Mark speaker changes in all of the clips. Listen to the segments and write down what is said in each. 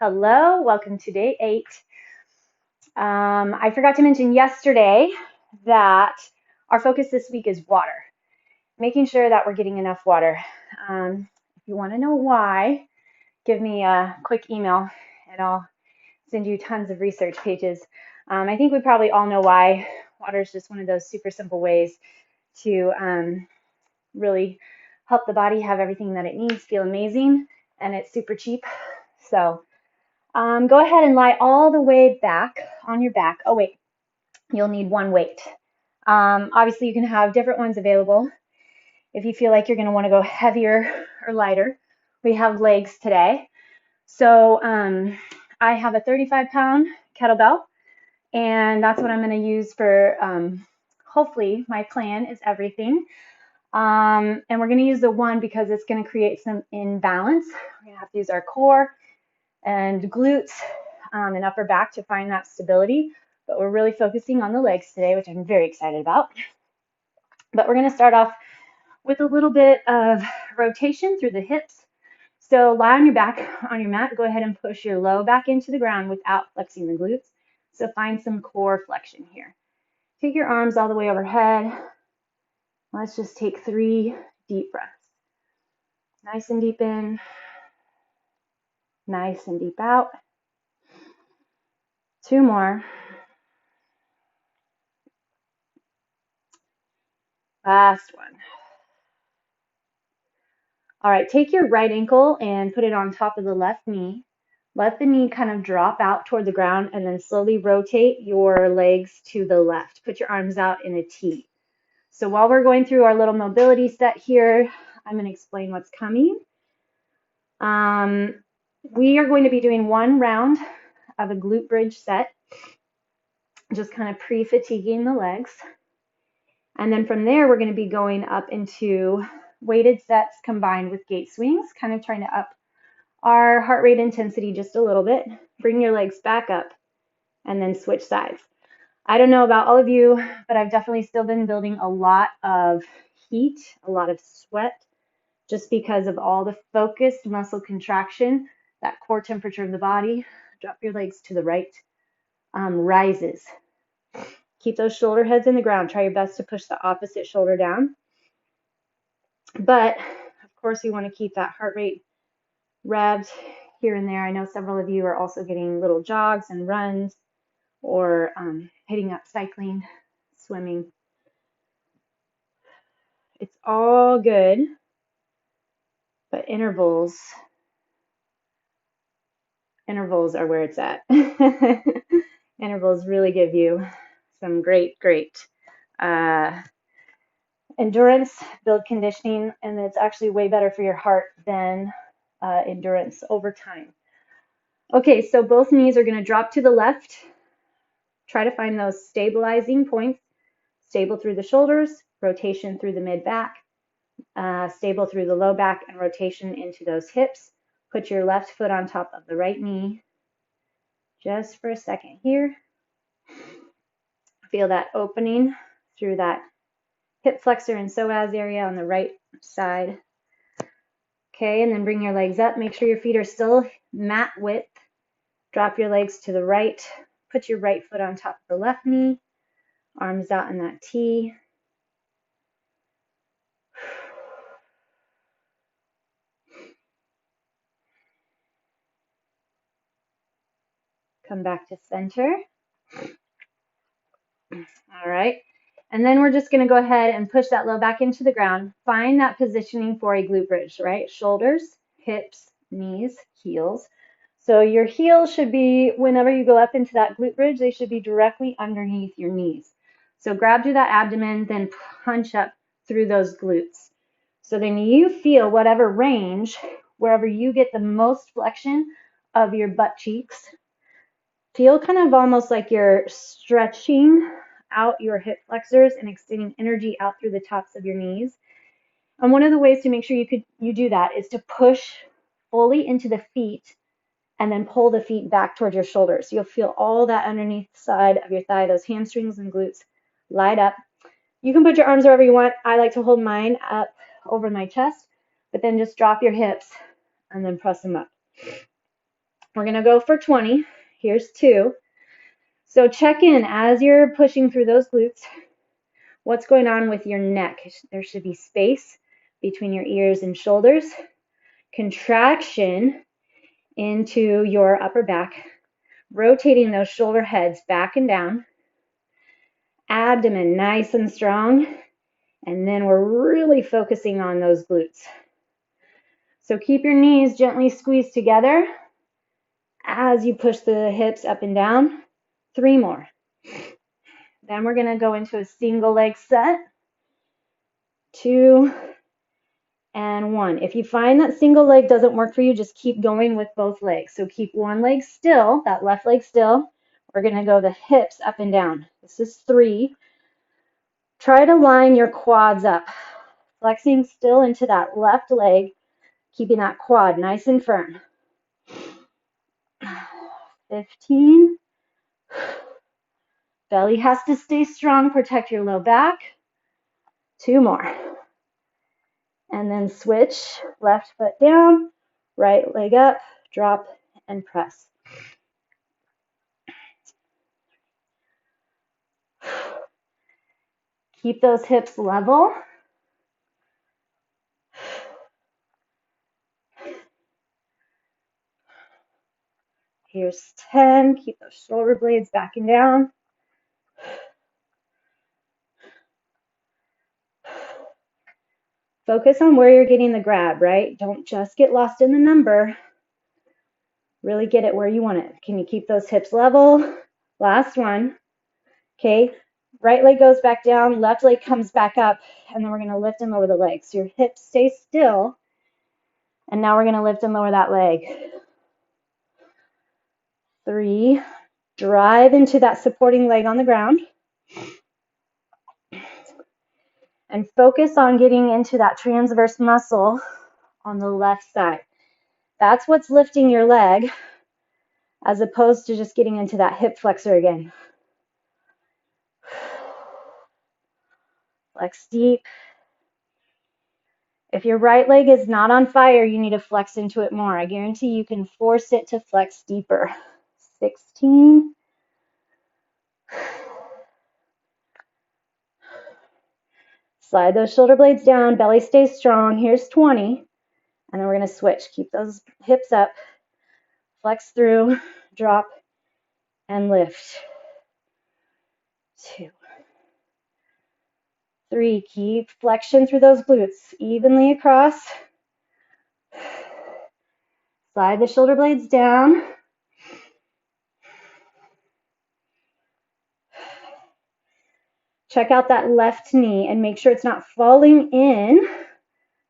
Speaker 1: Hello, welcome to day 8. I forgot to mention yesterday that our focus this week is water, making sure that we're getting enough water. If you want to know why, give me a quick email and I'll send you tons of research pages. I think we probably all know why. Water is just one of those super simple ways to really help the body have everything that it needs, feel amazing, and it's super cheap. So go ahead and lie all the way back on your back. Oh, wait, you'll need one weight. Obviously, you can have different ones available if you feel like you're going to want to go heavier or lighter. We have legs today. So I have a 35-pound kettlebell, and that's what I'm going to use for, hopefully, my plan is everything. And we're going to use the one because it's going to create some imbalance. We're going to have to use our core and glutes and upper back to find that stability. But we're really focusing on the legs today, which I'm very excited about. But we're going to start off with a little bit of rotation through the hips. So lie on your back on your mat. Go ahead and push your low back into the ground without flexing the glutes. So find some core flexion here. Take your arms all the way overhead. Let's just take 3 deep breaths. Nice and deep in. Nice and deep out. 2 more. Last one. All right, take your right ankle and put it on top of the left knee. Let the knee kind of drop out toward the ground and then slowly rotate your legs to the left. Put your arms out in a T. So while we're going through our little mobility set here, I'm going to explain what's coming. We are going to be doing 1 round of a glute bridge set, just kind of pre-fatiguing the legs. And then from there, we're going to be going up into weighted sets combined with gait swings, kind of trying to up our heart rate intensity just a little bit. Bring your legs back up and then switch sides. I don't know about all of you, but I've definitely still been building a lot of heat, a lot of sweat, just because of all the focused muscle contraction, that core temperature of the body. Drop your legs to the right, rises. Keep those shoulder heads in the ground. Try your best to push the opposite shoulder down. But, of course, you want to keep that heart rate revved here and there. I know several of you are also getting little jogs and runs or hitting up cycling, swimming. It's all good, but intervals are where it's at. Intervals really give you some great endurance, build conditioning, and it's actually way better for your heart than endurance over time. Okay, so both knees are going to drop to the left. Try to find those stabilizing points. Stable through the shoulders, rotation through the mid-back, stable through the low back, and rotation into those hips. Put your left foot on top of the right knee just for a second here. Feel that opening through that hip flexor and psoas area on the right side. Okay, and then bring your legs up. Make sure your feet are still mat width. Drop your legs to the right. Put your right foot on top of the left knee. Arms out in that T. Come back to center. All right. And then we're just going to go ahead and push that low back into the ground. Find that positioning for a glute bridge, right? Shoulders, hips, knees, heels. So your heels should be, whenever you go up into that glute bridge, they should be directly underneath your knees. So grab through that abdomen, then punch up through those glutes. So then you feel whatever range, wherever you get the most flexion of your butt cheeks. Feel kind of almost like you're stretching out your hip flexors and extending energy out through the tops of your knees. And one of the ways to make sure you do that is to push fully into the feet and then pull the feet back towards your shoulders. You'll feel all that underneath side of your thigh, those hamstrings and glutes light up. You can put your arms wherever you want. I like to hold mine up over my chest, but then just drop your hips and then press them up. We're going to go for 20. Here's 2. So check in as you're pushing through those glutes. What's going on with your neck? There should be space between your ears and shoulders. Contraction into your upper back. Rotating those shoulder heads back and down. Abdomen nice and strong. And then we're really focusing on those glutes. So keep your knees gently squeezed together as you push the hips up and down. 3 more. Then we're going to go into a single leg set. 2 and 1. If you find that single leg doesn't work for you, just keep going with both legs. So keep one leg still, that left leg still. We're going to go the hips up and down. This is 3. Try to line your quads up. Flexing still into that left leg, keeping that quad nice and firm. 15. Belly has to stay strong, protect your low back. 2 more. And then switch, left foot down, right leg up, drop, and press. Keep those hips level. Here's 10. Keep those shoulder blades backing down. Focus on where you're getting the grab, right? Don't just get lost in the number. Really get it where you want it. Can you keep those hips level? Last one. Okay. Right leg goes back down, left leg comes back up, and then we're going to lift and lower the legs. So your hips stay still, and now we're going to lift and lower that leg. 3. Drive into that supporting leg on the ground. And focus on getting into that transverse muscle on the left side. That's what's lifting your leg, as opposed to just getting into that hip flexor again. Flex deep. If your right leg is not on fire, you need to flex into it more. I guarantee you can force it to flex deeper. 16. Slide those shoulder blades down, belly stays strong. Here's 20. And then we're going to switch. Keep those hips up. Flex through, drop, and lift. 2. 3. Keep flexion through those glutes evenly across. Slide the shoulder blades down. Check out that left knee and make sure it's not falling in.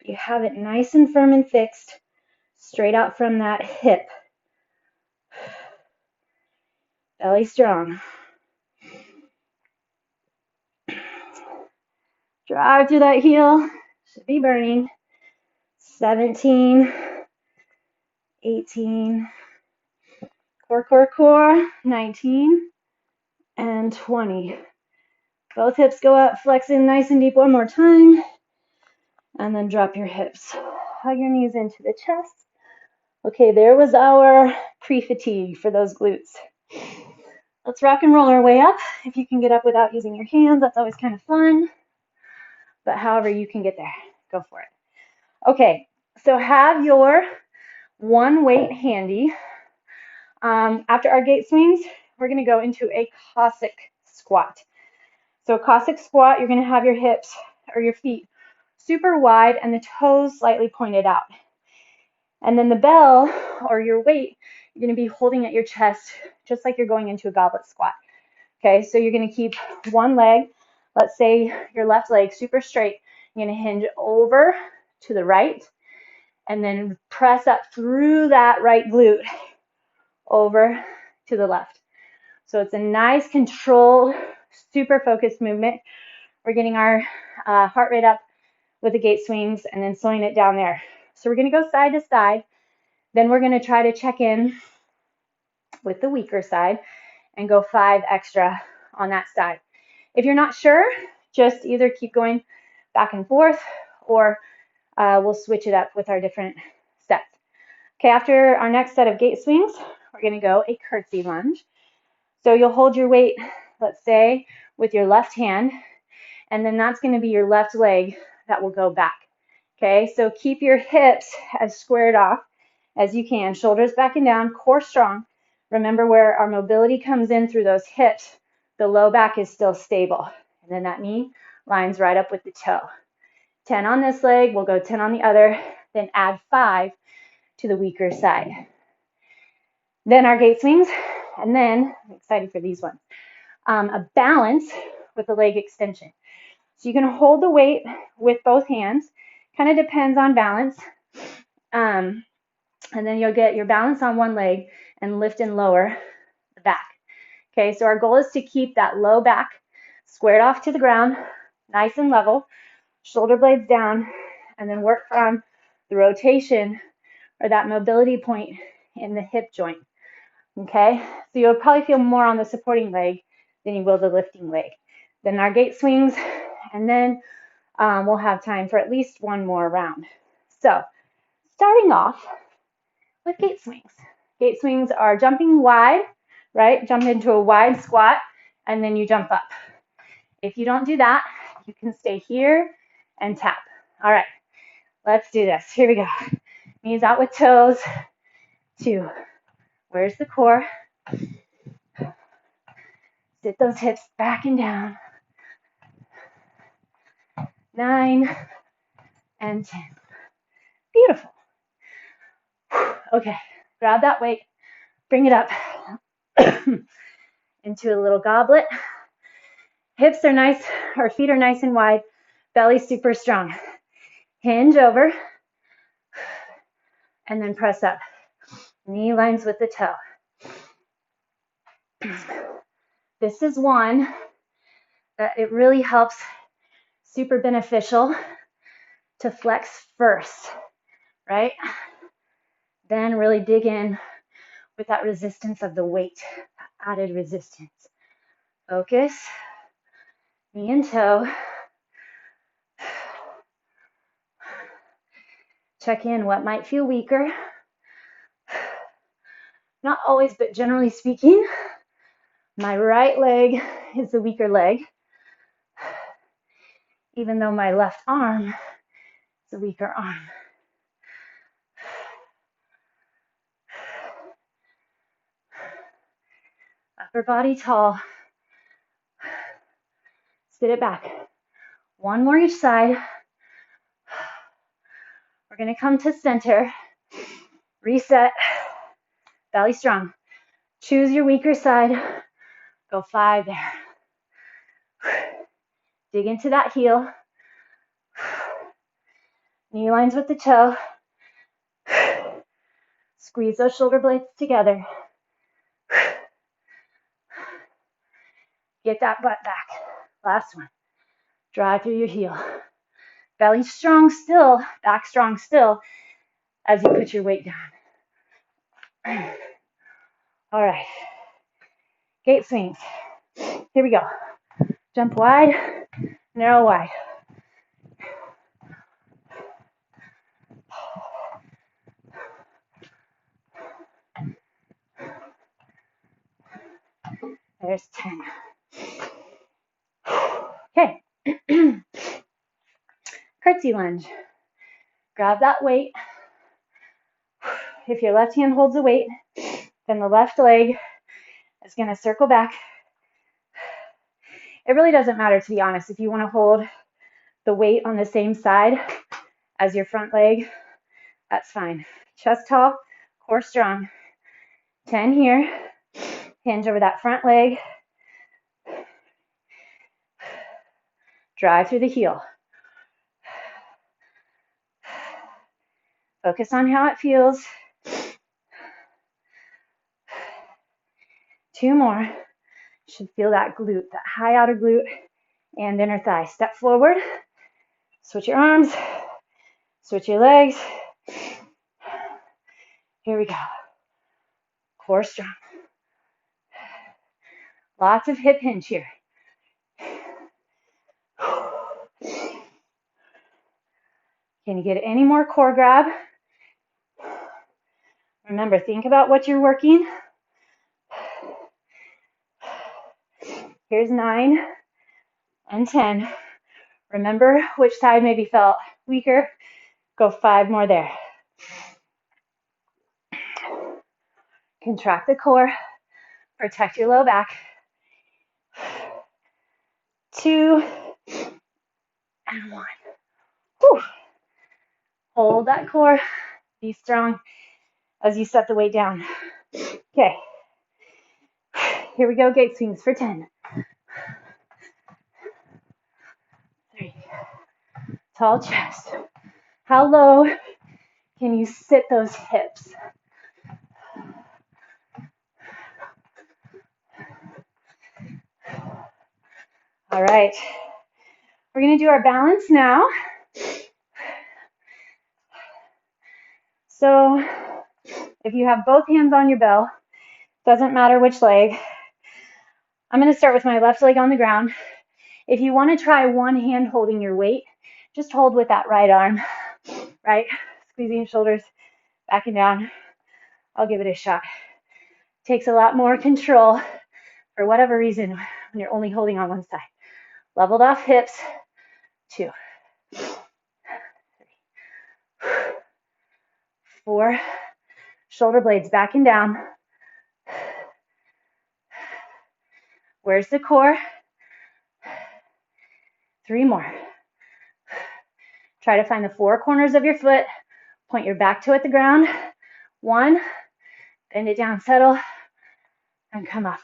Speaker 1: You have it nice and firm and fixed, straight out from that hip. Belly strong. Drive through that heel. Should be burning. 17, 18, core, core, core. 19 and 20. Both hips go up, flex in nice and deep one more time, and then drop your hips. Hug your knees into the chest. Okay, there was our pre-fatigue for those glutes. Let's rock and roll our way up. If you can get up without using your hands, that's always kind of fun. But however you can get there, go for it. Okay, so have your one weight handy. After our gate swings, we're going to go into a Cossack Squat. So a Cossack Squat, you're going to have your hips or your feet super wide and the toes slightly pointed out. And then the bell or your weight, you're going to be holding at your chest just like you're going into a goblet squat. Okay, so you're going to keep one leg, let's say your left leg super straight. You're going to hinge over to the right and then press up through that right glute over to the left. So it's a nice controlled, super focused movement. We're getting our heart rate up with the gate swings and then slowing it down there. So we're going to go side to side. Then we're going to try to check in with the weaker side and go 5 extra on that side. If you're not sure, just either keep going back and forth or we'll switch it up with our different sets. Okay, after our next set of gate swings, we're going to go a curtsy lunge. So you'll hold your weight, let's say, with your left hand, and then that's going to be your left leg that will go back. Okay, so keep your hips as squared off as you can, shoulders back and down, core strong. Remember where our mobility comes in through those hips, the low back is still stable. And then that knee lines right up with the toe. 10 on this leg, we'll go 10 on the other, then add 5 to the weaker side. Then our gate swings, and then, I'm excited for these ones, a balance with the leg extension. So you can hold the weight with both hands, kind of depends on balance. And then you'll get your balance on one leg and lift and lower the back. Okay, so our goal is to keep that low back squared off to the ground, nice and level, shoulder blades down, and then work from the rotation or that mobility point in the hip joint. Okay, so you'll probably feel more on the supporting leg than you will the lifting leg. Then our gate swings, and then we'll have time for at least one more round. So starting off with gate swings. Gate swings are jumping wide, right? Jump into a wide squat, and then you jump up. If you don't do that, you can stay here and tap. All right, let's do this. Here we go. Knees out with toes. 2. Where's the core? Sit those hips back and down. 9 and 10. Beautiful. Okay, grab that weight, bring it up into a little goblet. Hips are nice, or feet are nice and wide, belly super strong. Hinge over, and then press up. Knee lines with the toe. This is one that it really helps, super beneficial to flex first, right? Then really dig in with that resistance of the weight, added resistance. Focus, knee and toe. Check in what might feel weaker. Not always, but generally speaking, my right leg is the weaker leg, even though my left arm is the weaker arm. Upper body tall. Sit it back. One more each side. We're going to come to center. Reset. Belly strong. Choose your weaker side. Go 5 there. Dig into that heel. Knee lines with the toe. Squeeze those shoulder blades together. Get that butt back. Last one. Drive through your heel. Belly strong still, back strong still as you put your weight down. All right. Gate swings. Here we go. Jump wide, narrow wide. There's 10. Okay. Curtsy lunge. Grab that weight. If your left hand holds the weight, then the left leg is going to circle back. It really doesn't matter, to be honest. If you want to hold the weight on the same side as your front leg, that's fine. Chest tall, core strong. 10 here. Hinge over that front leg. Drive through the heel. Focus on how it feels. 2 more. Should feel that glute, that high outer glute and inner thigh. Step forward. Switch your arms. Switch your legs. Here we go. Core strong. Lots of hip hinge here. Can you get any more core grab? Remember, think about what you're working. Here's 9 and 10. Remember which side maybe felt weaker. Go 5 more there. Contract the core. Protect your low back. 2 and 1. Whew. Hold that core. Be strong as you set the weight down. Okay. Here we go. Gate swings for 10. 3. Tall chest. How low can you sit those hips? All right. We're going to do our balance now. So if you have both hands on your bell, doesn't matter which leg. I'm going to start with my left leg on the ground. If you want to try one hand holding your weight, just hold with that right arm, right? Squeezing shoulders back and down. I'll give it a shot. Takes a lot more control for whatever reason when you're only holding on one side. Leveled off hips. 2, 3, 4. Shoulder blades back and down. Where's the core? 3 more. Try to find the 4 corners of your foot. Point your back toe at the ground. 1. Bend it down, settle, and come up.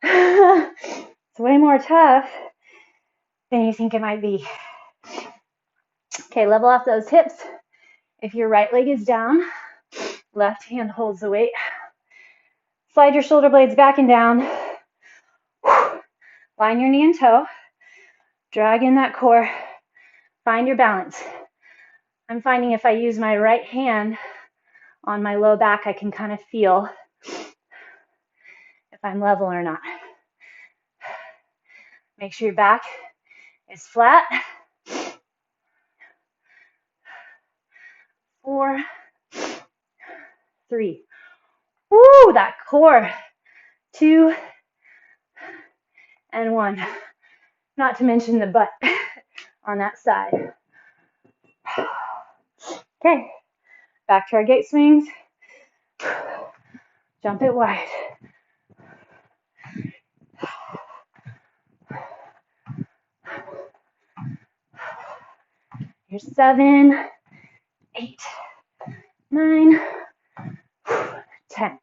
Speaker 1: It's way more tough than you think it might be. Okay, level off those hips. If your right leg is down, left hand holds the weight. Slide your shoulder blades back and down. Line your knee and toe. Drag in that core. Find your balance. I'm finding if I use my right hand on my low back, I can kind of feel if I'm level or not. Make sure your back is flat. 4, 3. Woo, that core. 2 and 1. Not to mention the butt on that side. Okay, back to our gate swings. Jump it wide. Here's 7, 8, 9, 10.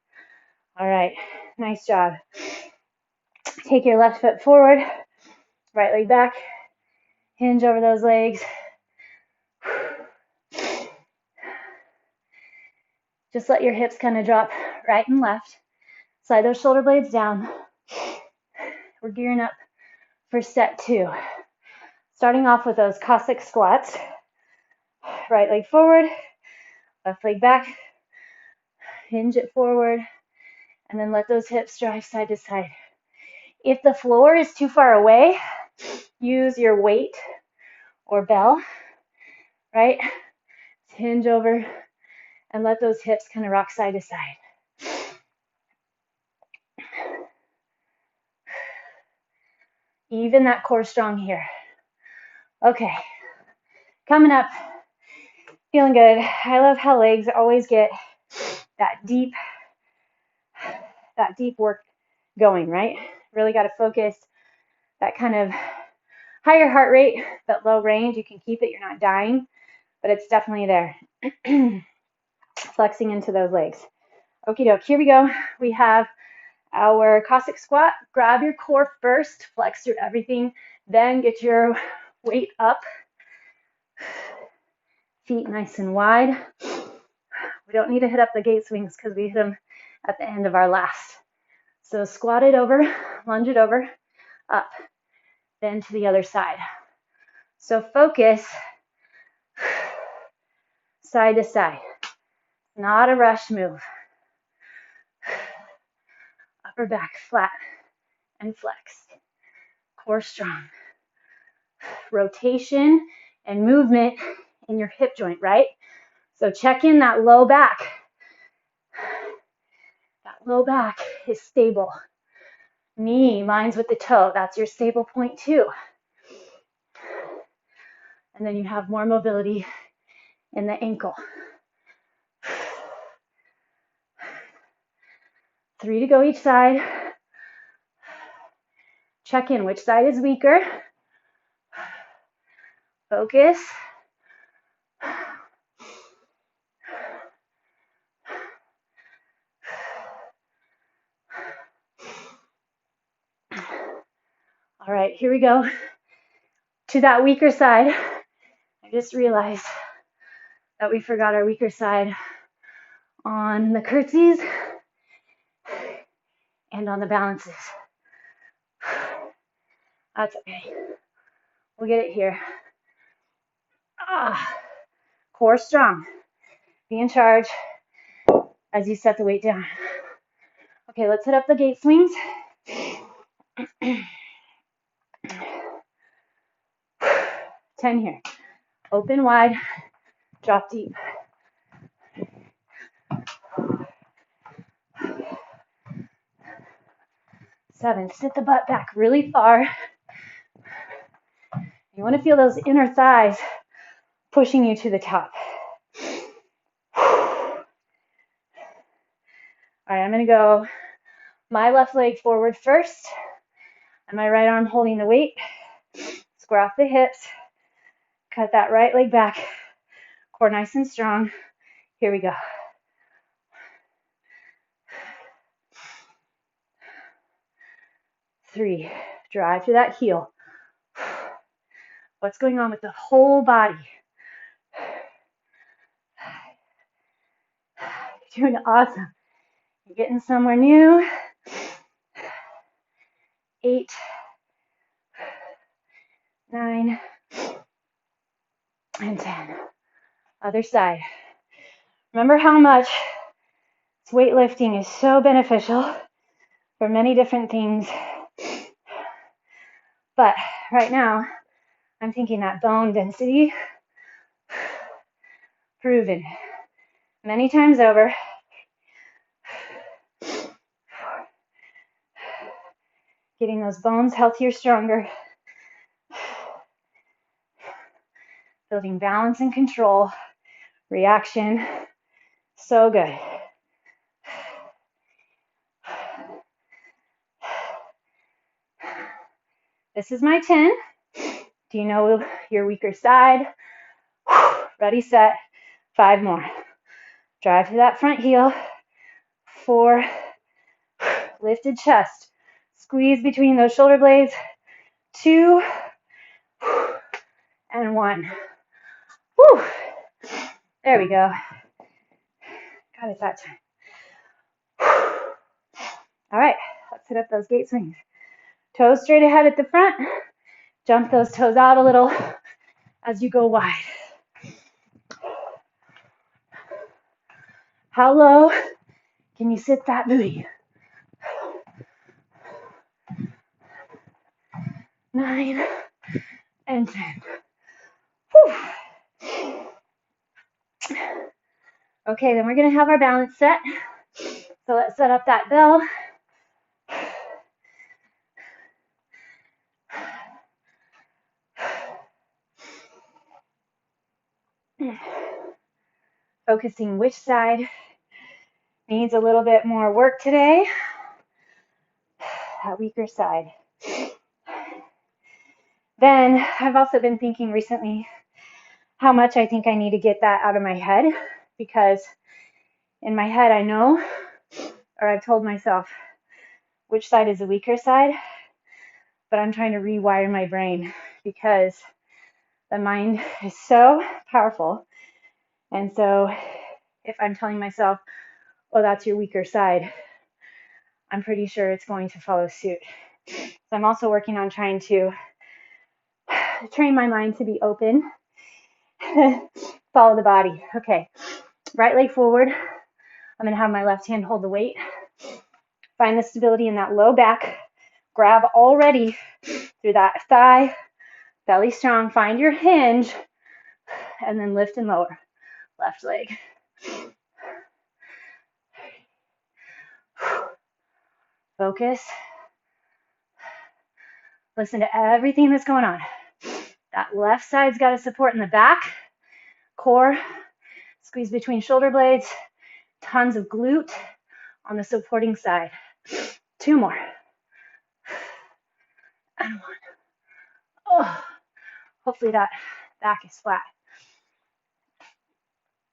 Speaker 1: All right, nice job. Take your left foot forward, right leg back, hinge over those legs. Just let your hips kind of drop right and left. Slide those shoulder blades down. We're gearing up for set 2. Starting off with those Cossack squats. Right leg forward, left leg back, hinge it forward, and then let those hips drive side to side. If the floor is too far away, use your weight or bell, right? Hinge over and let those hips kind of rock side to side. Even that core strong here. Okay, coming up, feeling good. I love how legs always get that deep work going, right? Really got to focus that kind of higher heart rate, that low range. You can keep it, you're not dying, but it's definitely there. Flexing into those legs. Okie doke, here we go. We have our Cossack squat. Grab your core first, flex through everything, then get your weight up. Feet nice and wide. We don't need to hit up the gate swings because we hit them at the end of our last. So squat it over, lunge it over, up, then to the other side. So focus side to side. Not a rush move. Upper back flat and flexed. Core strong. Rotation and movement in your hip joint, right? So check in that low back. Low back is stable. Knee lines with the toe. That's your stable point too. And then you have more mobility in the ankle. 3 to go each side. Check in which side is weaker. Focus. All right, here we go. To that weaker side. I just realized that we forgot our weaker side on the curtsies and on the balances. That's okay. We'll get it here. Core strong. Be in charge as you set the weight down. Okay, let's hit up the gate swings. 10 here. Open wide, drop deep. 7, sit the butt back really far. You want to feel those inner thighs pushing you to the top. All right, I'm going to go my left leg forward first, and my right arm holding the weight. Square off the hips. Cut that right leg back. Core nice and strong. Here we go. 3, drive to that heel. What's going on with the whole body? You're doing awesome. You're getting somewhere new. 8, 9, and 10. Other side. Remember how much weightlifting is so beneficial for many different things. But right now, I'm thinking that bone density, proven many times over. Getting those bones healthier, stronger. Building balance and control. Reaction. So good. This is my 10. Do you know your weaker side? Ready, set. 5 more. Drive to that front heel. 4. Lifted chest. Squeeze between those shoulder blades. 2. And 1. Whew. There we go. Got it that time. All right, let's hit up those gate swings. Toes straight ahead at the front. Jump those toes out a little as you go wide. How low can you sit that booty? 9 and 10. Whew. Okay, then we're going to have our balance set. So let's set up that bell. Focusing which side needs a little bit more work today. That weaker side. Then I've also been thinking recently how much I think I need to get that out of my head, because in my head I know, or I've told myself which side is the weaker side, but I'm trying to rewire my brain because the mind is so powerful. And so if I'm telling myself, oh, that's your weaker side, I'm pretty sure it's going to follow suit. So I'm also working on trying to train my mind to be open. Follow the body. Okay, right leg forward. I'm going to have my left hand hold the weight. Find the stability in that low back. Grab already through that thigh. Belly strong. Find your hinge. And then lift and lower. Left leg. Focus. Listen to everything that's going on. That left side's got to support in the back, core, squeeze between shoulder blades, tons of glute on the supporting side. 2 more. And 1. Oh, hopefully that back is flat.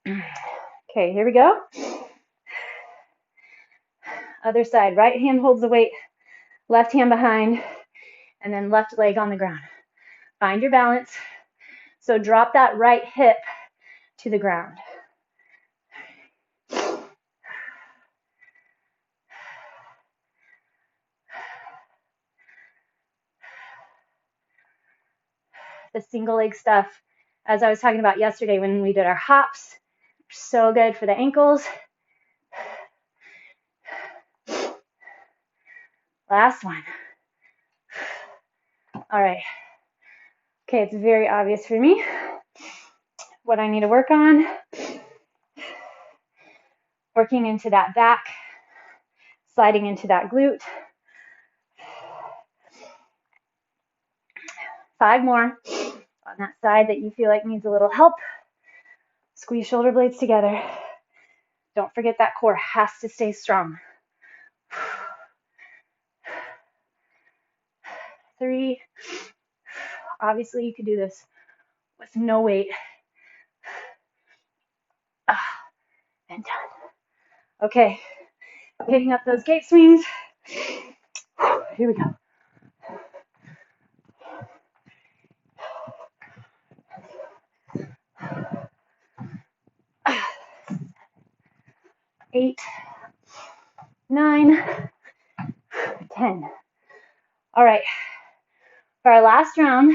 Speaker 1: Okay, here we go. Other side, right hand holds the weight, left hand behind, and then left leg on the ground. Find your balance. So drop that right hip to the ground. The single leg stuff, as I was talking about yesterday when we did our hops, so good for the ankles. Last one. All right. Okay, it's very obvious for me what I need to work on. Working into that back, sliding into that glute. 5 more on that side that you feel like needs a little help. Squeeze shoulder blades together. Don't forget that core has to stay strong. 3. Obviously, you could do this with no weight. And done. Okay, hitting up those gate swings. Here we go. 8, 9, 10. All right, for our last round,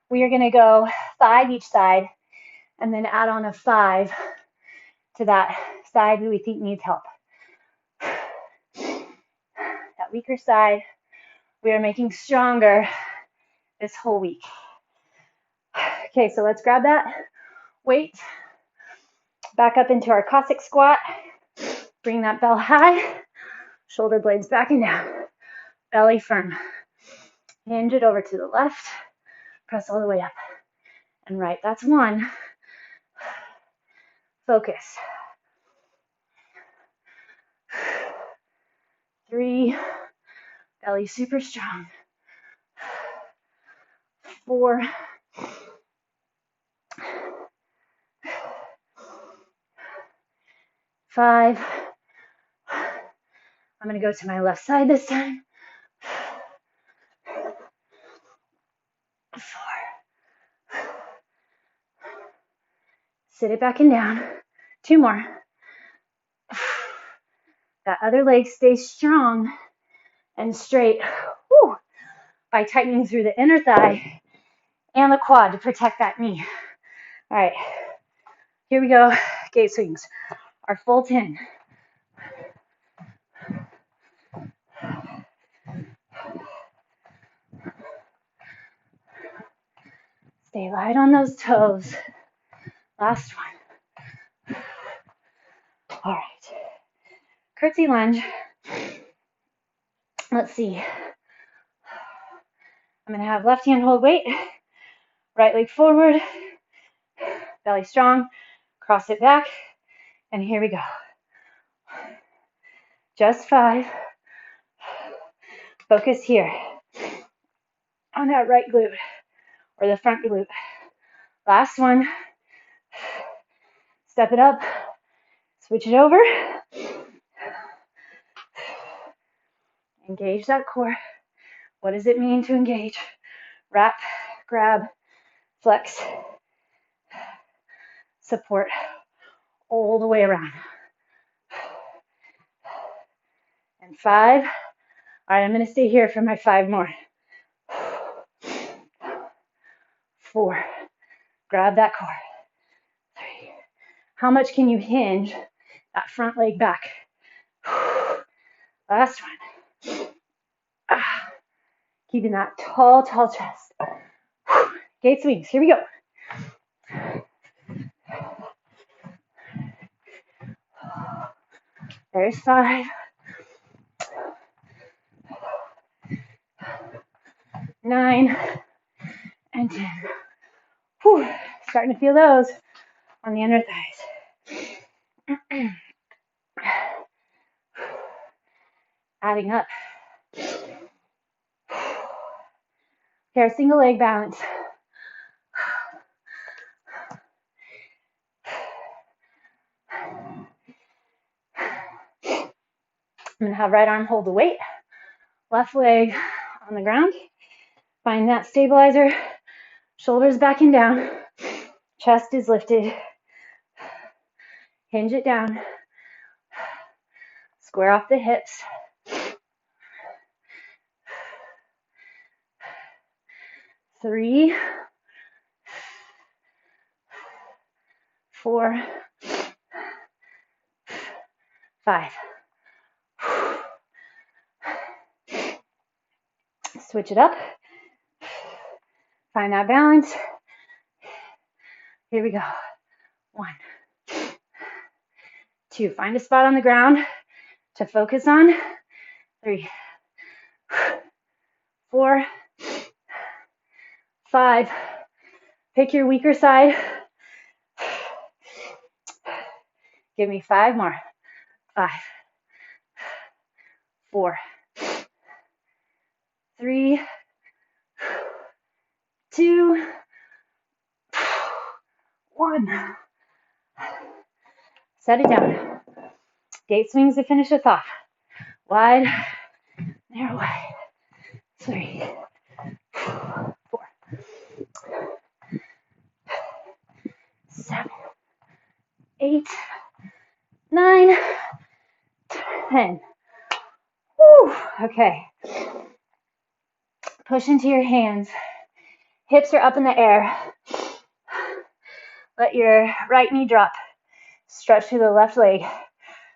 Speaker 1: we are going to go 5 each side and then add on a 5 to that side that we think needs help. That weaker side, we are making stronger this whole week. Okay, so let's grab that weight, back up into our Cossack Squat, bring that bell high, shoulder blades back and down, belly firm. Hinge it over to the left, press all the way up and right. That's 1. Focus. 3, belly super strong. 4, 5. I'm going to go to my left side this time. 4. Sit it back and down. 2 more. That other leg stays strong and straight. Woo. By tightening through the inner thigh and the quad to protect that knee. All right, here we go. Gate swings. Our full 10. Stay light on those toes. Last one. All right. Curtsy lunge. Let's see. I'm going to have left hand hold weight, right leg forward, belly strong, cross it back, and here we go. Just 5. Focus here on that right glute or the front glute. Last one. Step it up, switch it over. Engage that core. What does it mean to engage? Wrap, grab, flex, support all the way around. And 5. All right, I'm going to stay here for my 5 more. 4. Grab that core. 3. How much can you hinge that front leg back? Last one. Keeping that tall, tall chest. Gate swings. Here we go. There's 5, 9, and 10. Whew. Starting to feel those on the inner thighs. Adding up. Here, single leg balance. I'm going to have right arm hold the weight, left leg on the ground. Find that stabilizer, shoulders back and down, chest is lifted. Hinge it down, square off the hips. 3, 4, 5. Switch it up. Find that balance. Here we go. 1, 2. Find a spot on the ground to focus on. 3, 4, 5. Pick your weaker side. Give me 5 more. 5, 4, 3, 2, 1. Set it down. Gate swings to finish us off. Wide, narrow, wide. 3, 4, 7, 8, 9, 10. Whew. Okay. Push into your hands. Hips are up in the air. Let your right knee drop. Stretch through the left leg.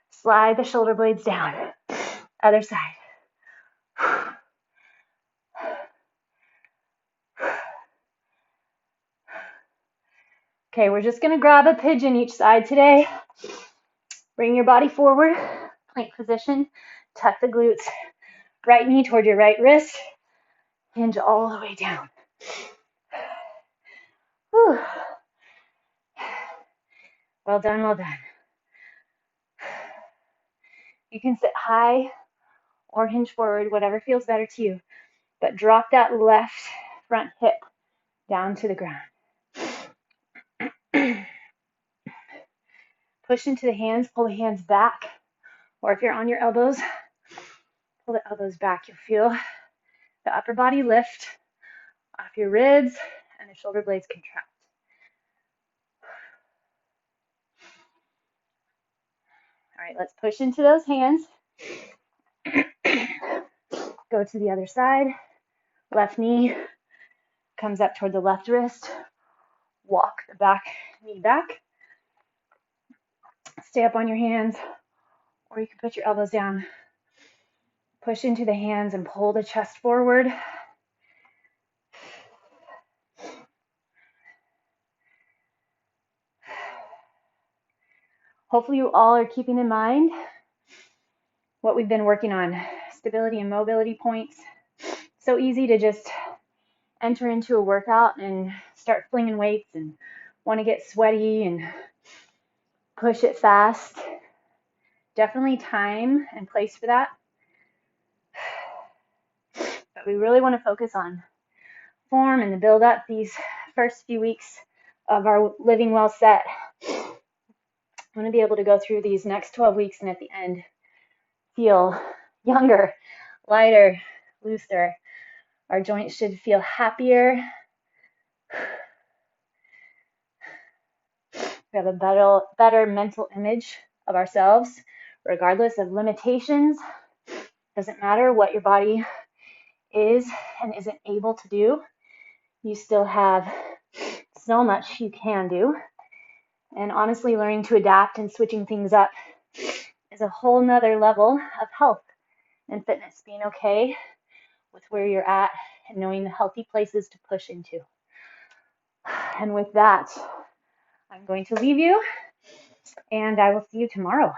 Speaker 1: Slide the shoulder blades down. Other side. Okay, we're just going to grab a pigeon each side today. Bring your body forward. Plank position. Tuck the glutes. Right knee toward your right wrist. Hinge all the way down. Whew. Well done, well done. You can sit high or hinge forward, whatever feels better to you. But drop that left front hip down to the ground. Push into the hands, pull the hands back. Or if you're on your elbows, pull the elbows back. You'll feel the upper body lift off your ribs and the shoulder blades contract. All right, let's push into those hands. Go to the other side. Left knee comes up toward the left wrist. Walk the back knee back. Stay up on your hands, or you can put your elbows down. Push into the hands and pull the chest forward. Hopefully you all are keeping in mind what we've been working on, stability and mobility points. So easy to just enter into a workout and start flinging weights and want to get sweaty and push it fast. Definitely time and place for that. But we really want to focus on form and the build up these first few weeks of our Living Well set. I want to be able to go through these next 12 weeks and at the end feel younger, lighter, looser. Our joints should feel happier. We have a better mental image of ourselves, regardless of limitations. Doesn't matter what your body is and isn't able to do. You still have so much you can do. And honestly, learning to adapt and switching things up is a whole nother level of health and fitness. Being okay with where you're at and knowing the healthy places to push into. And with that, I'm going to leave you, and I will see you tomorrow.